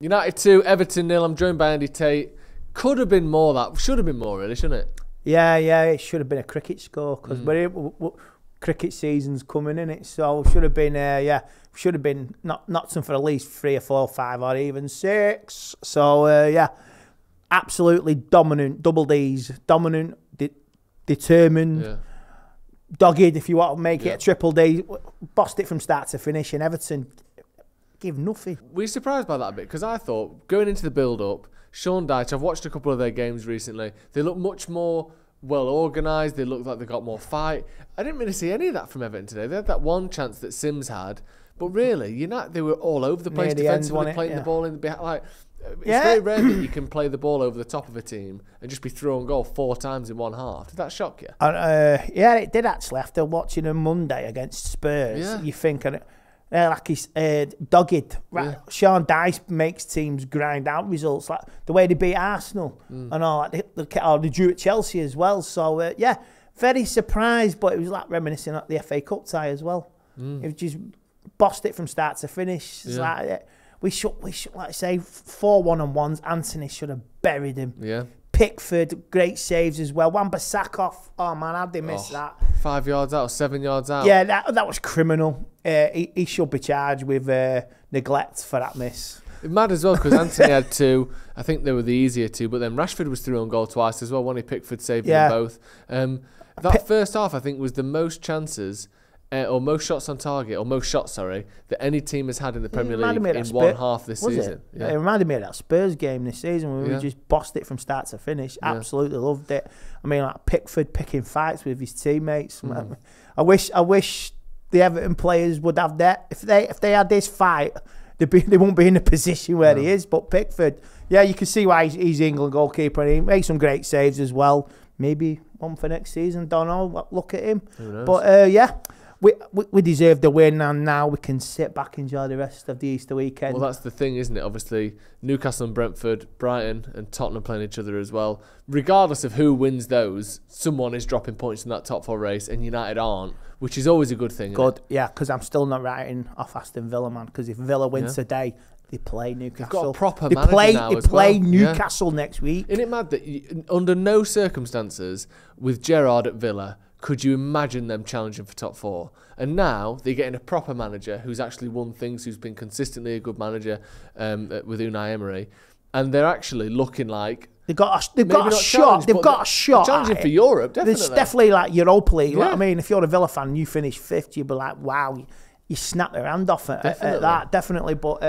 United 2, Everton 0. I'm joined by Andy Tate. Could have been more. That should have been more, really, shouldn't it? Yeah, it should have been a cricket score because cricket season's coming in it. So should have been, should have been not some for at least 3 or 4 or 5 or even 6. So absolutely dominant, double D's, dominant, determined, dogged. If you want to make it a triple D, bossed it from start to finish, and Everton give nothing. Were you surprised by that a bit? Because I thought going into the build-up, Sean Dyche, I've watched a couple of their games recently. They look much more well organised. They look like they got more fight. I didn't really see any of that from Everton today. They had that one chance that Sims had, but really, they were all over the place defensively, playing the ball in the behind. It's very rare that you can play the ball over the top of a team and just be through on goal 4 times in one half. Did that shock you? Yeah, it did actually. After watching them Monday against Spurs, you think, like he's dogged. Right? Yeah. Sean Dyche makes teams grind out results, like the way they beat Arsenal and all that. They drew at Chelsea as well. So very surprised, but it was like reminiscing of the FA Cup tie as well. It was just bossed it from start to finish. It's like we should, like I say, 4 1-on-1s. Anthony should have buried him. Yeah. Pickford, great saves as well. Wan-Bissaka, oh man, how'd they miss that? 5 yards out, 7 yards out. Yeah, that was criminal. He should be charged with neglect for that miss. It's mad as well because Anthony had 2. I think they were the easier 2, but then Rashford was through on goal twice as well. One Pickford saved them both. That first half, I think, was the most chances or most shots on target, or most shots, sorry, that any team has had in the Premier League in one half this season. It reminded me of that Spurs game this season where we just bossed it from start to finish. Absolutely loved it. I mean, like Pickford picking fights with his teammates. I wish the Everton players would have that. If they had this fight, they won't be in the position where he is. But Pickford, you can see why he's England goalkeeper, and he makes some great saves as well. Maybe one for next season. Don't know. Look at him. Who knows? But We deserve the win, and now we can sit back and enjoy the rest of the Easter weekend. Well, that's the thing, isn't it? Obviously, Newcastle and Brentford, Brighton and Tottenham playing each other as well. Regardless of who wins those, someone is dropping points in that top 4 race, and United aren't, which is always a good thing. Good, because I'm still not writing off Aston Villa, man. Because if Villa wins today, they play Newcastle. They've got a proper manager now as well. They play Newcastle next week. Isn't it mad that under no circumstances with Gerrard at Villa could you imagine them challenging for top 4? And now they're getting a proper manager who's actually won things, who's been consistently a good manager with Unai Emery, and they're actually looking like they've got a shot. They've got a shot. Challenging for Europe, definitely. It's definitely like Europa League. Like, I mean, if you're a Villa fan, you finish 5th, you'd be like, wow, you snap their hand off at that, definitely. But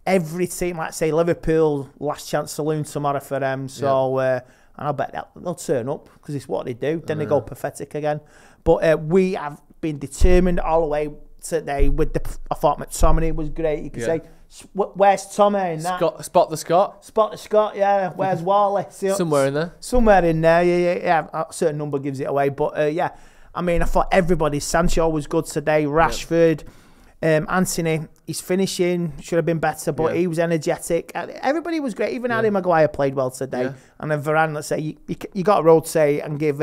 every team, like say Liverpool, last chance saloon tomorrow for them. So. And I bet they'll turn up because it's what they do. Then they go pathetic again. But we have been determined all the way today. I thought McTominay was great. You could say, where's Tommy in that? Spot the Scot. Spot the Scot, yeah. Where's Wally? Somewhere in there. Somewhere in there, yeah. A certain number gives it away. But, I mean, I thought everybody. Sancho was good today. Rashford. Anthony, his finishing should have been better, but he was energetic. Everybody was great. Even Harry Maguire played well today. And then Varane, let's say, you got to rotate and give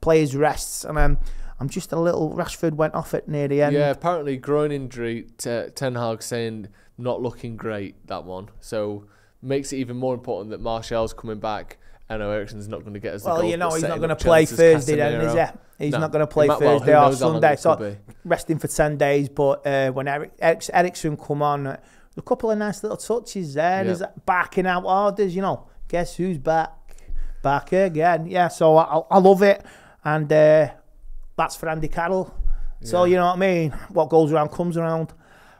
players rests. And I'm just a little... Rashford went off it near the end. Yeah, apparently groin injury, Ten Hag saying not looking great, that one. So makes it even more important that Martial's coming back. I know Eriksen's not going to get us the goal. Well, he's not going to play Thursday then, is he? He's not going to play Thursday or Sunday. So resting for 10 days. But when Eriksen come on, a couple of nice little touches there. There's barking out orders, Guess who's back? Back again. Yeah, so I love it. And that's for Andy Carroll. So, you know what I mean? What goes around comes around.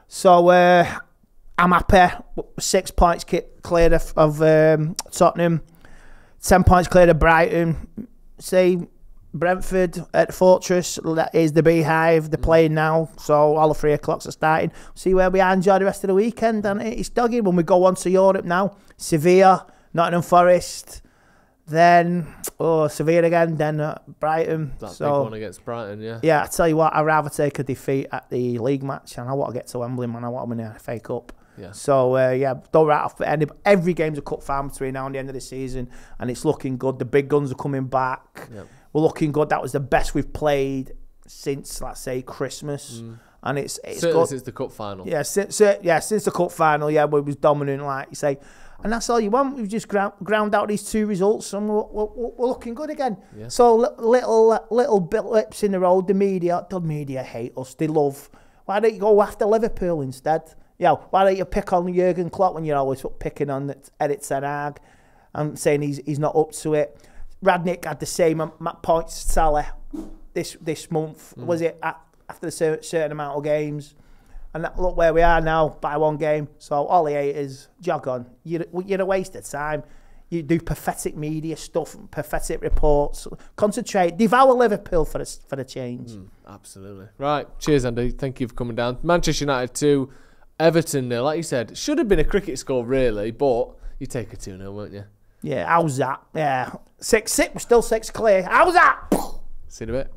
So I'm happy. 6 points clear of Tottenham. 10 points clear of Brighton. Say Brentford at the Fortress. That is the Beehive. They're playing now. So all the 3 o'clocks are starting. See where we are. Enjoy the rest of the weekend. And it's dogged when we go on to Europe now. Sevilla, Nottingham Forest. Then, Sevilla again. Then Brighton. That big one against Brighton, yeah. Yeah, I tell you what. I'd rather take a defeat at the league match. And I want to get to Wembley, man. I want to win the FA Cup. Yeah. So, don't write off every game's a cut farm between now and the end of the season, and it's looking good. The big guns are coming back. Yep. We're looking good. That was the best we've played since, let's say, Christmas. And it's certainly since the cup final. Yeah, since the cup final, where it was dominant, like you say. And that's all you want. We've just ground out these 2 results, and we're looking good again. Yeah. So little blips in the road. The media hate us. They love. Why don't you go after Liverpool instead? Why don't you pick on Jurgen Klopp when you're always picking on Erik ten Hag and saying he's not up to it? Radnick had the same points tally this month. Was it after a certain amount of games? And look where we are now, by 1 game. So all the haters, jog on. You're a waste of time. You do pathetic media stuff, pathetic reports. Concentrate, devour Liverpool for the change. Absolutely. Right, cheers Andy, thank you for coming down. Manchester United 2, Everton 0. Like you said, should have been a cricket score really, but you take a 2-0, won't you? Yeah, how's that? Yeah, 6-6, we're still 6 clear. How's that? See you in a bit.